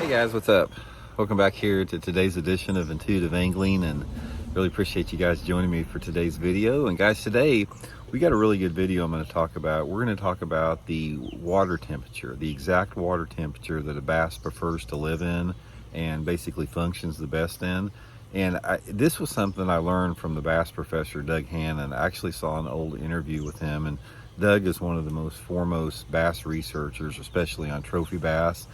Hey guys, what's up? Welcome back here to today's edition of Intuitive Angling, and really appreciate you guys joining me for today's video. And guys, today we got a really good video I'm going to talk about. We're going to talk about the water temperature, the exact water temperature that a bass prefers to live in and basically functions the best in. And this was something I learned from the bass professor, Doug Hannon. I actually saw an old interview with him, and Doug is one of the most foremost bass researchers, especially on trophy bass.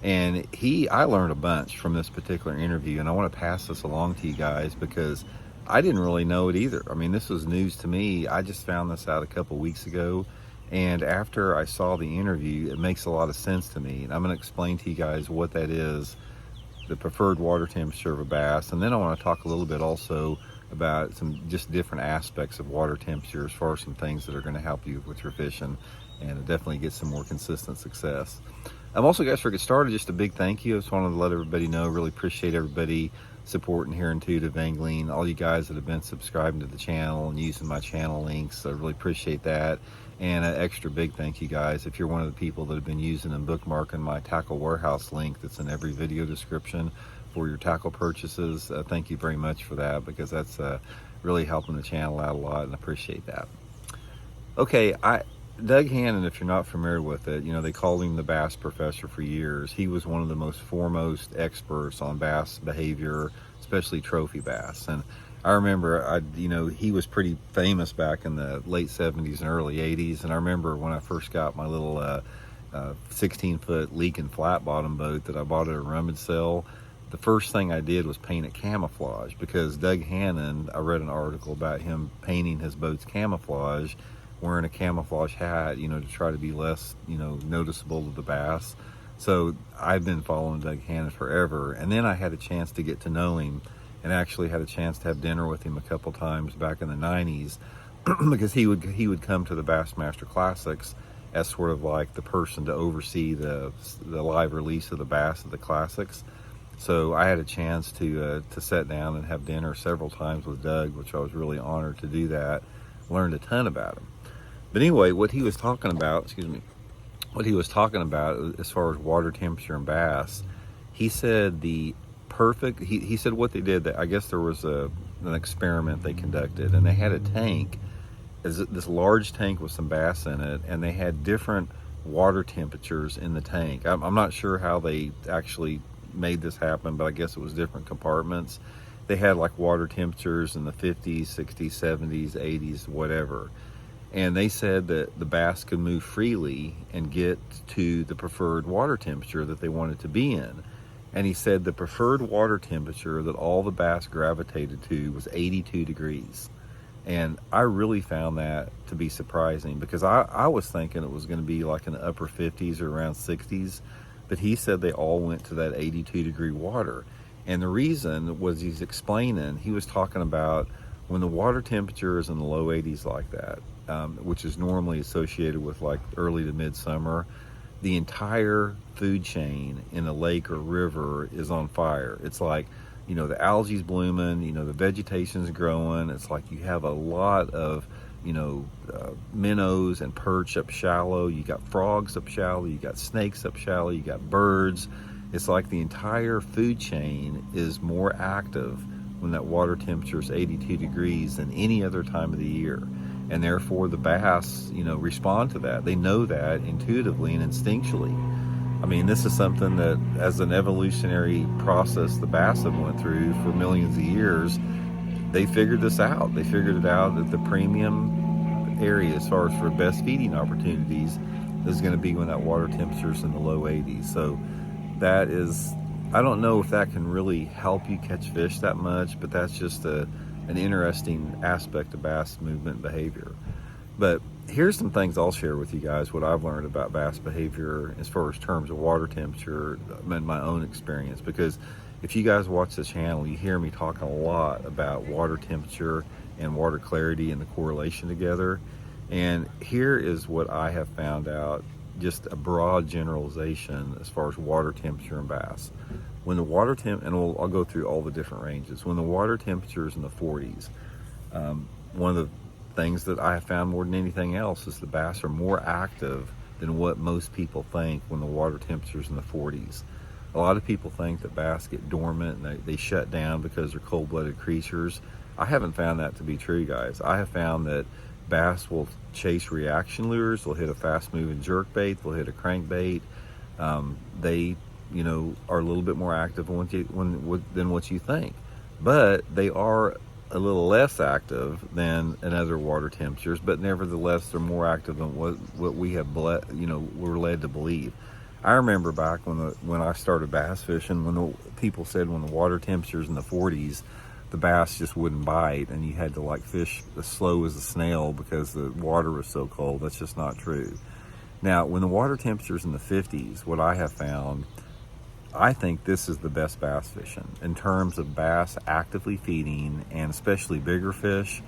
And I learned a bunch from this particular interview, and I want to pass this along to you guys because I didn't really know it either. I mean, this was news to me. I just found this out a couple weeks ago, and after I saw the interview, it makes a lot of sense to me. And I'm going to explain to you guys what that is, the preferred water temperature of a bass, and then I want to talk a little bit also about some just different aspects of water temperature as far as some things that are going to help you with your fishing and definitely get some more consistent success. Also, guys, before we get started, just a big thank you. I just wanted to let everybody know, really appreciate everybody supporting here Intuitive Angling, all you guys that have been subscribing to the channel and using my channel links. I really appreciate that. And an extra big thank you guys if you're one of the people that have been using and bookmarking my tackle warehouse link that's in every video description for your tackle purchases. Thank you very much for that, because that's really helping the channel out a lot, and I appreciate that. Okay, Doug Hannon, if you're not familiar with it, you know, they called him the bass professor for years. He was one of the most foremost experts on bass behavior, especially trophy bass. And I remember, he was pretty famous back in the late 70s and early 80s. And I remember when I first got my little 16-foot leak and flat bottom boat that I bought at a rummage sale, the first thing I did was paint it camouflage, because Doug Hannon, I read an article about him painting his boats camouflage, wearing a camouflage hat, to try to be less, noticeable to the bass. So I've been following Doug Hannon forever. And then I had a chance to get to know him, and actually had a chance to have dinner with him a couple times back in the 90s, because he would come to the Bassmaster Classics as sort of like the person to oversee the live release of the bass at the classics. So I had a chance to sit down and have dinner several times with Doug, which I was really honored to do that. Learned a ton about him. But anyway, what he was talking about as far as water temperature and bass, he said he said what they did, that I guess there was an experiment they conducted, and they had a tank, this large tank with some bass in it, and they had different water temperatures in the tank. I'm not sure how they actually made this happen, but I guess it was different compartments. They had like water temperatures in the 50s, 60s, 70s, 80s, whatever. And they said that the bass could move freely and get to the preferred water temperature that they wanted to be in. And he said the preferred water temperature that all the bass gravitated to was 82 degrees. And I really found that to be surprising, because I was thinking it was going to be like in the upper 50s or around 60s. But he said they all went to that 82 degree water. And the reason was, he was talking about when the water temperature is in the low 80s like that, which is normally associated with like early to midsummer, the entire food chain in a lake or river is on fire. It's like, the algae's blooming, the vegetation's growing. It's like you have a lot of, minnows and perch up shallow. You got frogs up shallow. You got snakes up shallow. You got birds. It's like the entire food chain is more active when that water temperature is 82 degrees than any other time of the year. And therefore the bass, respond to that. They know that intuitively and instinctually. I mean, this is something that, as an evolutionary process the bass have went through for millions of years, they figured this out. They figured it out that the premium area as far as for best feeding opportunities is going to be when that water temperature is in the low 80s. So that is, I don't know if that can really help you catch fish that much, but that's just an interesting aspect of bass movement behavior. But here's some things I'll share with you guys, what I've learned about bass behavior as far as terms of water temperature in my own experience. Because if you guys watch the channel, you hear me talking a lot about water temperature and water clarity and the correlation together. And here is what I have found out, just a broad generalization as far as water temperature and bass. When the water I'll go through all the different ranges. When the water temperature is in the 40s, one of the things that I have found more than anything else is the bass are more active than what most people think when the water temperature is in the 40s. A lot of people think that bass get dormant and they shut down because they're cold-blooded creatures. I haven't found that to be true, guys. I have found that bass will chase reaction lures. They'll hit a fast-moving jerkbait. They'll hit a crankbait. They, are a little bit more active than what you think. But they are a little less active than in other water temperatures, but nevertheless, they're more active than what we have, we're led to believe. I remember back when I started bass fishing, when people said when the water temperatures in the 40s, the bass just wouldn't bite, and you had to like fish as slow as a snail because the water was so cold. That's just not true. Now, when the water temperatures in the 50s, what I have found, I think this is the best bass fishing in terms of bass actively feeding, and especially bigger fish.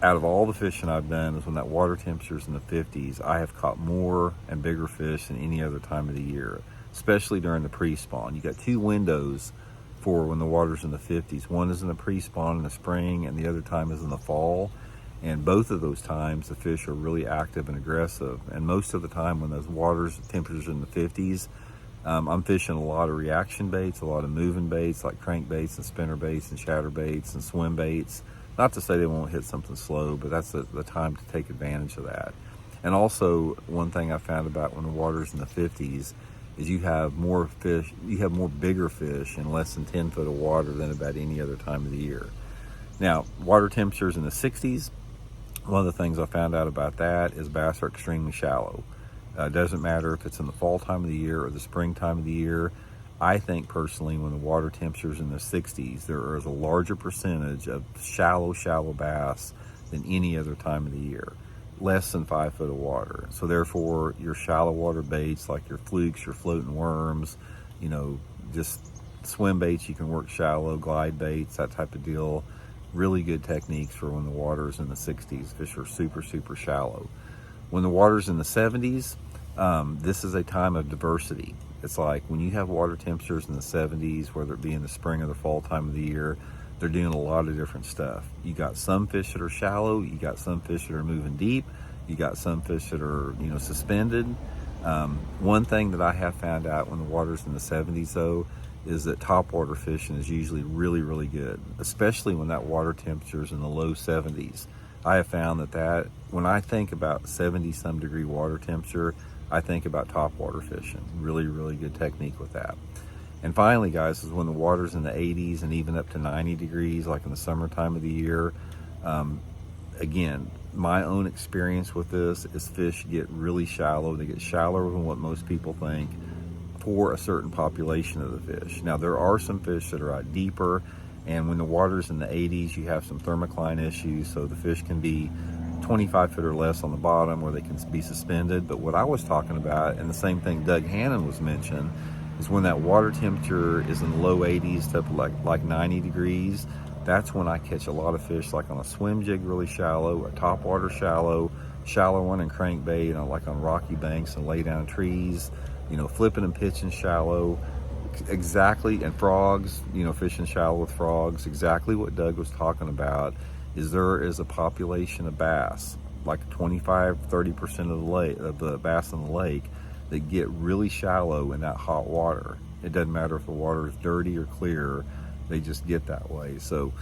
Out of all the fishing I've done, is when that water temperature's in the 50s, I have caught more and bigger fish than any other time of the year, especially during the pre-spawn. You got two windows for when the water's in the 50s. One is in the pre-spawn in the spring, and the other time is in the fall. And both of those times, the fish are really active and aggressive. And most of the time when those temperatures are in the 50s, I'm fishing a lot of reaction baits, a lot of moving baits like crankbaits and spinner baits and shatter baits and swim baits. Not to say they won't hit something slow, but that's the time to take advantage of that. And also, one thing I found about when the water's in the 50s is you have more bigger fish in less than 10 foot of water than about any other time of the year. Now, water temperatures in the 60s, one of the things I found out about that is bass are extremely shallow. It doesn't matter if it's in the fall time of the year or the spring time of the year. I think personally, when the water temperature's in the 60s, there is a larger percentage of shallow bass than any other time of the year. Less than 5 foot of water. So therefore, your shallow water baits like your flukes, your floating worms, just swim baits, you can work shallow, glide baits, that type of deal. Really good techniques for when the water is in the 60s. Fish are super shallow. When the water's in the 70s, this is a time of diversity. It's like when you have water temperatures in the 70s, whether it be in the spring or the fall time of the year, they're doing a lot of different stuff. You got some fish that are shallow, you got some fish that are moving deep, you got some fish that are, suspended. One thing that I have found out when the water's in the 70s though, is that topwater fishing is usually really good, especially when that water temperature is in the low 70s. I have found that when I think about 70 some degree water temperature, I think about topwater fishing. Really good technique with that. And finally, guys, is when the water's in the 80s and even up to 90 degrees, like in the summertime of the year. Again, my own experience with this is fish get really shallow. They get shallower than what most people think for a certain population of the fish. Now, there are some fish that are out deeper, and when the water's in the 80s, you have some thermocline issues, so the fish can be 25 foot or less on the bottom where they can be suspended. But what I was talking about, and the same thing Doug Hannon was mentioning, is when that water temperature is in the low 80s to like 90 degrees, that's when I catch a lot of fish like on a swim jig really shallow, a topwater shallow one in crankbait, like on rocky banks and lay down trees, flipping and pitching shallow. Exactly, and frogs, fishing shallow with frogs. Exactly what Doug was talking about is there is a population of bass, like 25-30% of the bass in the lake, that get really shallow in that hot water. It doesn't matter if the water is dirty or clear, they just get that way. So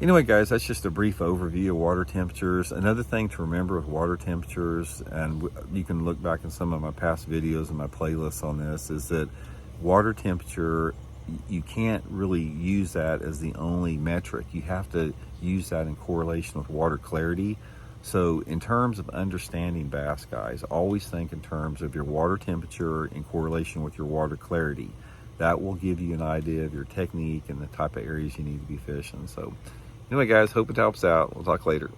anyway, guys, that's just a brief overview of water temperatures. Another thing to remember with water temperatures, and you can look back in some of my past videos and my playlists on this, is that water temperature, you can't really use that as the only metric. You have to use that in correlation with water clarity. So in terms of understanding bass, guys, always think in terms of your water temperature in correlation with your water clarity. That will give you an idea of your technique and the type of areas you need to be fishing. So anyway, guys, hope it helps out. We'll talk later.